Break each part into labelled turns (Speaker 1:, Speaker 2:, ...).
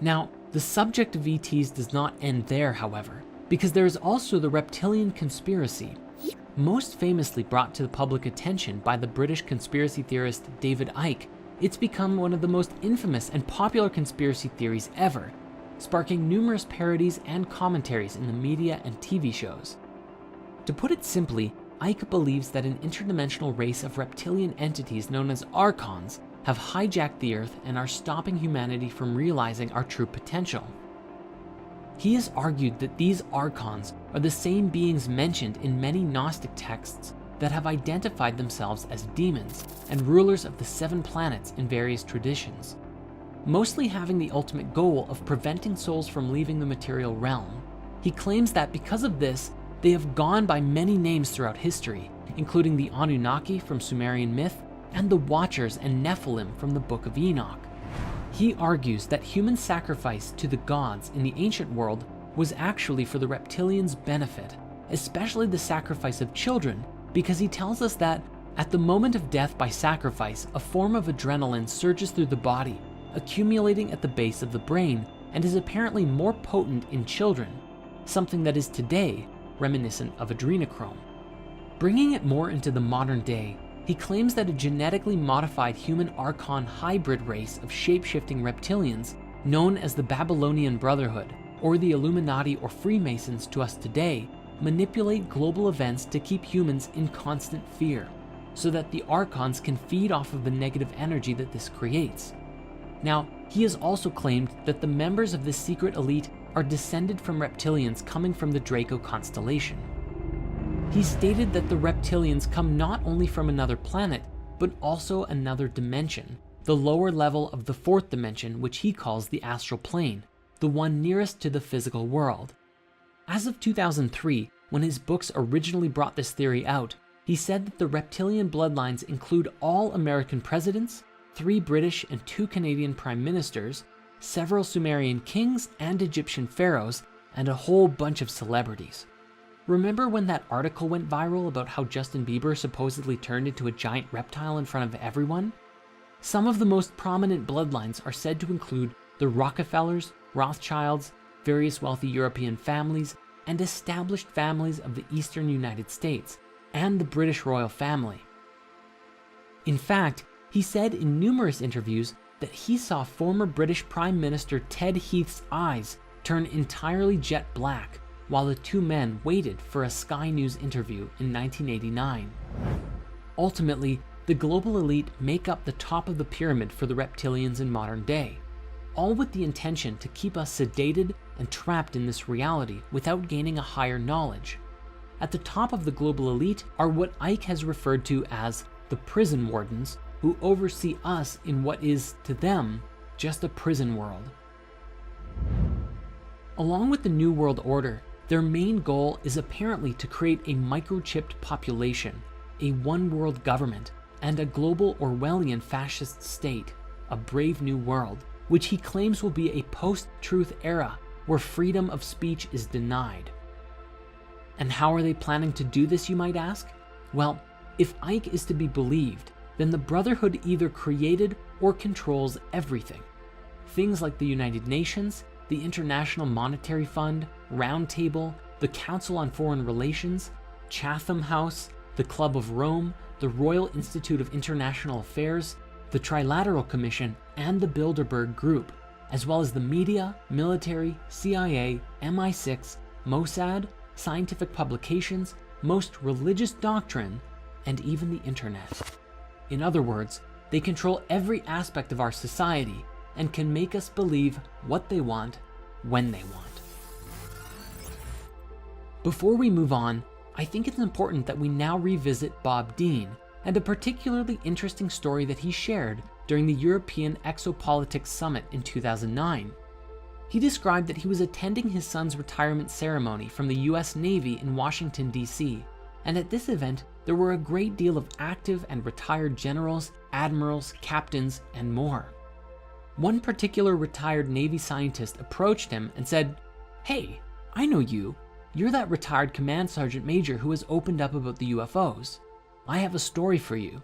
Speaker 1: Now, the subject of ETs does not end there, however, because there is also the reptilian conspiracy, most famously brought to the public attention by the British conspiracy theorist David Icke. It's become one of the most infamous and popular conspiracy theories ever, sparking numerous parodies and commentaries in the media and TV shows. To put it simply, Icke believes that an interdimensional race of reptilian entities known as archons have hijacked the Earth and are stopping humanity from realizing our true potential. He has argued that these archons are the same beings mentioned in many Gnostic texts that have identified themselves as demons and rulers of the 7 planets in various traditions, mostly having the ultimate goal of preventing souls from leaving the material realm. He claims that because of this, they have gone by many names throughout history, including the Anunnaki from Sumerian myth and the Watchers and Nephilim from the Book of Enoch. He argues that human sacrifice to the gods in the ancient world was actually for the reptilians' benefit, especially the sacrifice of children, because he tells us that at the moment of death by sacrifice, a form of adrenaline surges through the body, accumulating at the base of the brain, and is apparently more potent in children, something that is today reminiscent of adrenochrome. Bringing it more into the modern day, he claims that a genetically modified human archon hybrid race of shape-shifting reptilians, known as the Babylonian Brotherhood, or the Illuminati or Freemasons to us today, manipulate global events to keep humans in constant fear, so that the archons can feed off of the negative energy that this creates. Now, he has also claimed that the members of this secret elite are descended from reptilians coming from the Draco constellation. He stated that the reptilians come not only from another planet, but also another dimension, the lower level of the 4th dimension, which he calls the astral plane, the one nearest to the physical world. As of 2003, when his books originally brought this theory out, he said that the reptilian bloodlines include all American presidents, 3 British and 2 Canadian prime ministers, several Sumerian kings and Egyptian pharaohs, and a whole bunch of celebrities. Remember when that article went viral about how Justin Bieber supposedly turned into a giant reptile in front of everyone? Some of the most prominent bloodlines are said to include the Rockefellers, Rothschilds, various wealthy European families, and established families of the eastern United States, and the British royal family. In fact, he said in numerous interviews that he saw former British Prime Minister Ted Heath's eyes turn entirely jet black while the 2 men waited for a Sky News interview in 1989. Ultimately, the global elite make up the top of the pyramid for the reptilians in modern day, all with the intention to keep us sedated and trapped in this reality without gaining a higher knowledge. At the top of the global elite are what Icke has referred to as the prison wardens, who oversee us in what is, to them, just a prison world. Along with the New World Order, their main goal is apparently to create a microchipped population, a one-world government, and a global Orwellian fascist state, a brave new world, which he claims will be a post-truth era where freedom of speech is denied. And how are they planning to do this, you might ask? Well, if Icke is to be believed, then the Brotherhood either created or controls everything. Things like the United Nations, the International Monetary Fund, Round Table, the Council on Foreign Relations, Chatham House, the Club of Rome, the Royal Institute of International Affairs, the Trilateral Commission, and the Bilderberg Group, as well as the media, military, CIA, MI6, Mossad, scientific publications, most religious doctrine, and even the internet. In other words, they control every aspect of our society and can make us believe what they want, when they want. Before we move on, I think it's important that we now revisit Bob Dean and a particularly interesting story that he shared during the European Exopolitics Summit in 2009. He described that he was attending his son's retirement ceremony from the US Navy in Washington, D.C., and at this event, there were a great deal of active and retired generals, admirals, captains, and more. One particular retired Navy scientist approached him and said, "Hey, I know you. You're that retired command sergeant major who has opened up about the UFOs. I have a story for you.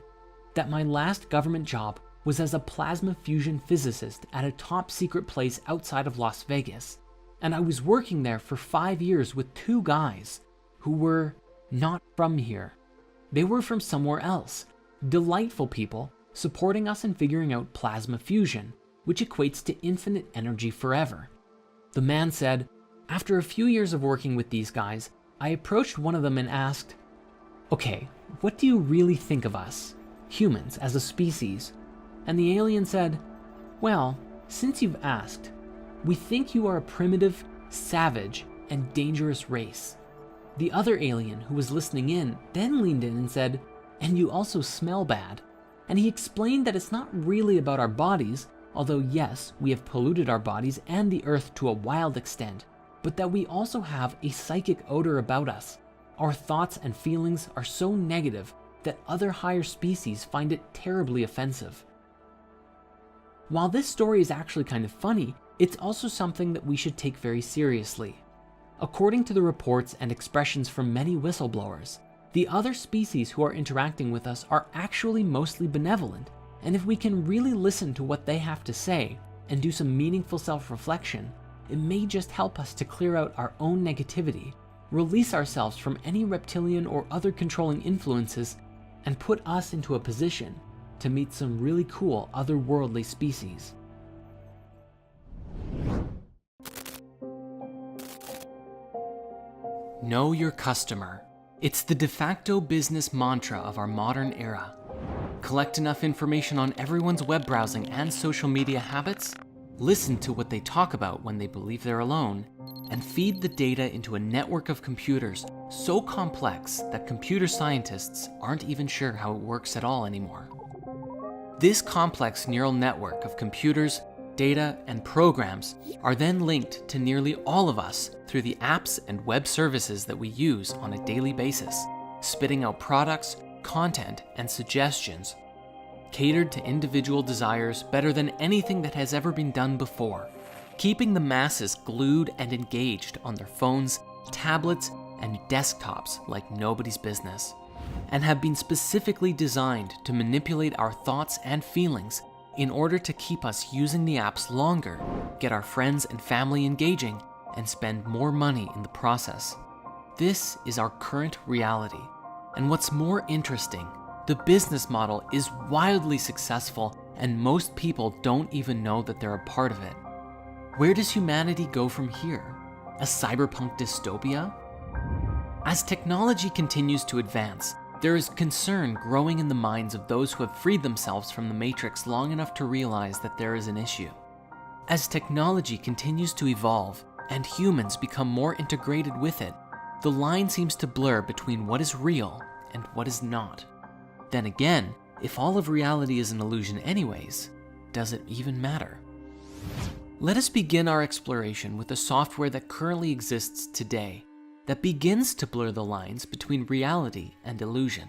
Speaker 1: That my last government job was as a plasma fusion physicist at a top secret place outside of Las Vegas, and I was working there for 5 years with 2 guys who were not from here. They were from somewhere else, delightful people supporting us in figuring out plasma fusion, which equates to infinite energy forever. The man said, after a few years of working with these guys, I approached one of them and asked, okay, what do you really think of us, humans, as a species? And the alien said, well, since you've asked, we think you are a primitive, savage, and dangerous race. The other alien who was listening in then leaned in and said, and you also smell bad. And he explained that it's not really about our bodies, although yes, we have polluted our bodies and the earth to a wild extent, but that we also have a psychic odor about us. Our thoughts and feelings are so negative that other higher species find it terribly offensive. While this story is actually kind of funny, it's also something that we should take very seriously. According to the reports and expressions from many whistleblowers, the other species who are interacting with us are actually mostly benevolent, and if we can really listen to what they have to say and do some meaningful self-reflection, it may just help us to clear out our own negativity, release ourselves from any reptilian or other controlling influences, and put us into a position to meet some really cool otherworldly species. Know your customer. It's the de facto business mantra of our modern era. Collect enough information on everyone's web browsing and social media habits, listen to what they talk about when they believe they're alone, and feed the data into a network of computers so complex that computer scientists aren't even sure how it works at all anymore. This complex neural network of computers, data, and programs are then linked to nearly all of us through the apps and web services that we use on a daily basis, spitting out products, content, and suggestions catered to individual desires better than anything that has ever been done before, keeping the masses glued and engaged on their phones, tablets, and desktops like nobody's business, and have been specifically designed to manipulate our thoughts and feelings in order to keep us using the apps longer, get our friends and family engaging, and spend more money in the process. This is our current reality. And what's more interesting, the business model is wildly successful and most people don't even know that they're a part of it. Where does humanity go from here? A cyberpunk dystopia? As technology continues to advance, there is concern growing in the minds of those who have freed themselves from the Matrix long enough to realize that there is an issue. As technology continues to evolve and humans become more integrated with it, the line seems to blur between what is real and what is not. Then again, if all of reality is an illusion anyways, does it even matter? Let us begin our exploration with the software that currently exists today that begins to blur the lines between reality and illusion.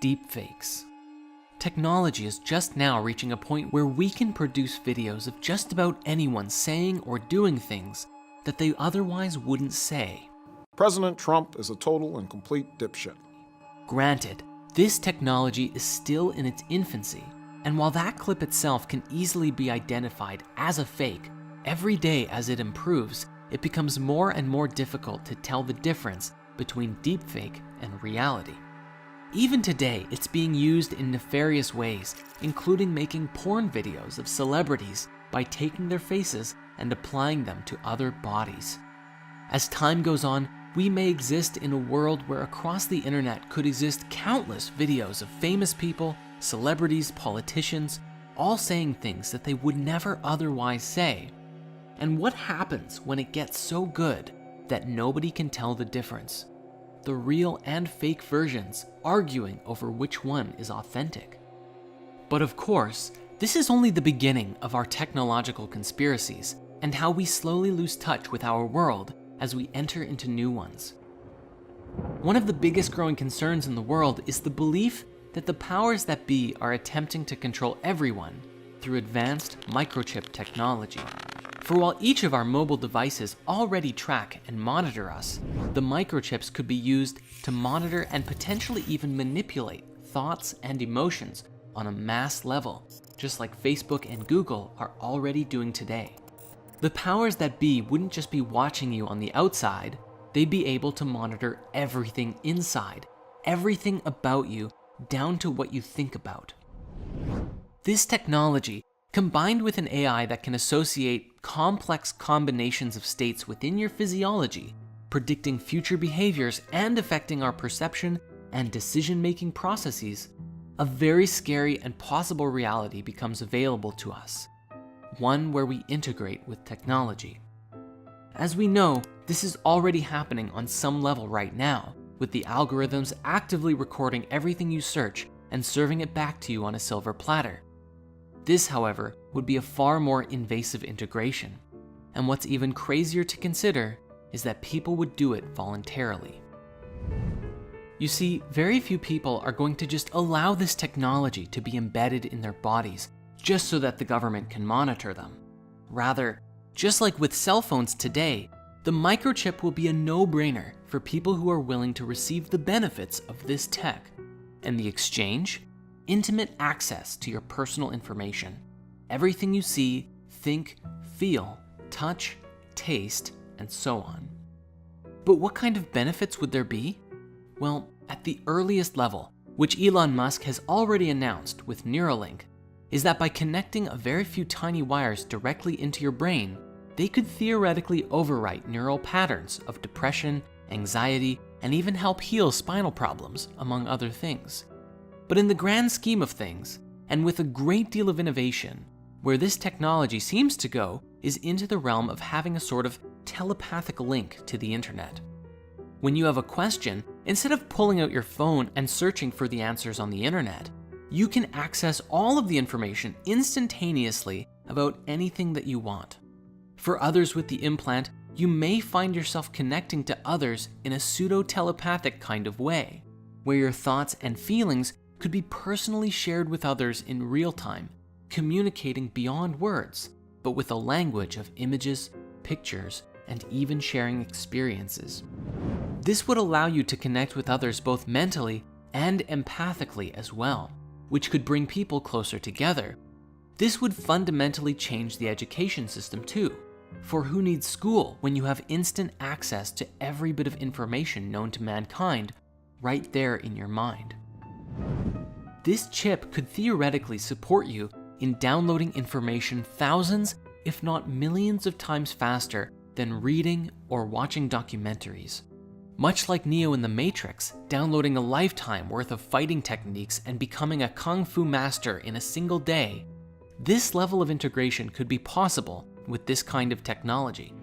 Speaker 1: Deepfakes. Technology is just now reaching a point where we can produce videos of just about anyone saying or doing things that they otherwise wouldn't say.
Speaker 2: President Trump is a total and complete dipshit.
Speaker 1: Granted, this technology is still in its infancy, and while that clip itself can easily be identified as a fake, every day as it improves, it becomes more and more difficult to tell the difference between deepfake and reality. Even today, it's being used in nefarious ways, including making porn videos of celebrities by taking their faces and applying them to other bodies. As time goes on, we may exist in a world where across the internet could exist countless videos of famous people, celebrities, politicians, all saying things that they would never otherwise say. And what happens when it gets so good that nobody can tell the difference? The real and fake versions arguing over which one is authentic. But of course, this is only the beginning of our technological conspiracies and how we slowly lose touch with our world as we enter into new ones. One of the biggest growing concerns in the world is the belief that the powers that be are attempting to control everyone through advanced microchip technology. For while each of our mobile devices already track and monitor us, the microchips could be used to monitor and potentially even manipulate thoughts and emotions on a mass level, just like Facebook and Google are already doing today. The powers that be wouldn't just be watching you on the outside, they'd be able to monitor everything inside, everything about you, down to what you think about. This technology, combined with an AI that can associate complex combinations of states within your physiology, predicting future behaviors and affecting our perception and decision-making processes, a very scary and possible reality becomes available to us, one where we integrate with technology. As we know, this is already happening on some level right now, with the algorithms actively recording everything you search and serving it back to you on a silver platter. This, however, would be a far more invasive integration, and what's even crazier to consider is that people would do it voluntarily. You see, very few people are going to just allow this technology to be embedded in their bodies just so that the government can monitor them. Rather, just like with cell phones today, the microchip will be a no-brainer for people who are willing to receive the benefits of this tech, and the exchange, intimate access to your personal information, everything you see, think, feel, touch, taste, and so on. But what kind of benefits would there be? Well, at the earliest level, which Elon Musk has already announced with Neuralink, is that by connecting a very few tiny wires directly into your brain, they could theoretically overwrite neural patterns of depression, anxiety, and even help heal spinal problems, among other things. But in the grand scheme of things, and with a great deal of innovation, where this technology seems to go is into the realm of having a sort of telepathic link to the internet. When you have a question, instead of pulling out your phone and searching for the answers on the internet, you can access all of the information instantaneously about anything that you want. For others with the implant, you may find yourself connecting to others in a pseudo-telepathic kind of way, where your thoughts and feelings could be personally shared with others in real time, communicating beyond words, but with a language of images, pictures, and even sharing experiences. This would allow you to connect with others both mentally and empathically as well, which could bring people closer together. This would fundamentally change the education system too, for who needs school when you have instant access to every bit of information known to mankind right there in your mind? This chip could theoretically support you in downloading information thousands, if not millions of times faster than reading or watching documentaries. Much like Neo in The Matrix, downloading a lifetime worth of fighting techniques and becoming a kung fu master in a single day, this level of integration could be possible with this kind of technology.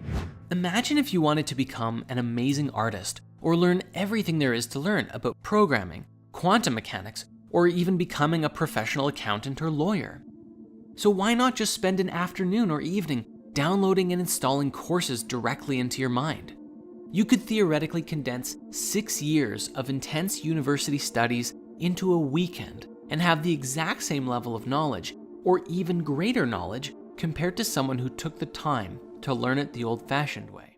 Speaker 1: Imagine if you wanted to become an amazing artist or learn everything there is to learn about programming, quantum mechanics, or even becoming a professional accountant or lawyer. So why not just spend an afternoon or evening downloading and installing courses directly into your mind? You could theoretically condense 6 years of intense university studies into a weekend and have the exact same level of knowledge, or even greater knowledge, compared to someone who took the time to learn it the old-fashioned way.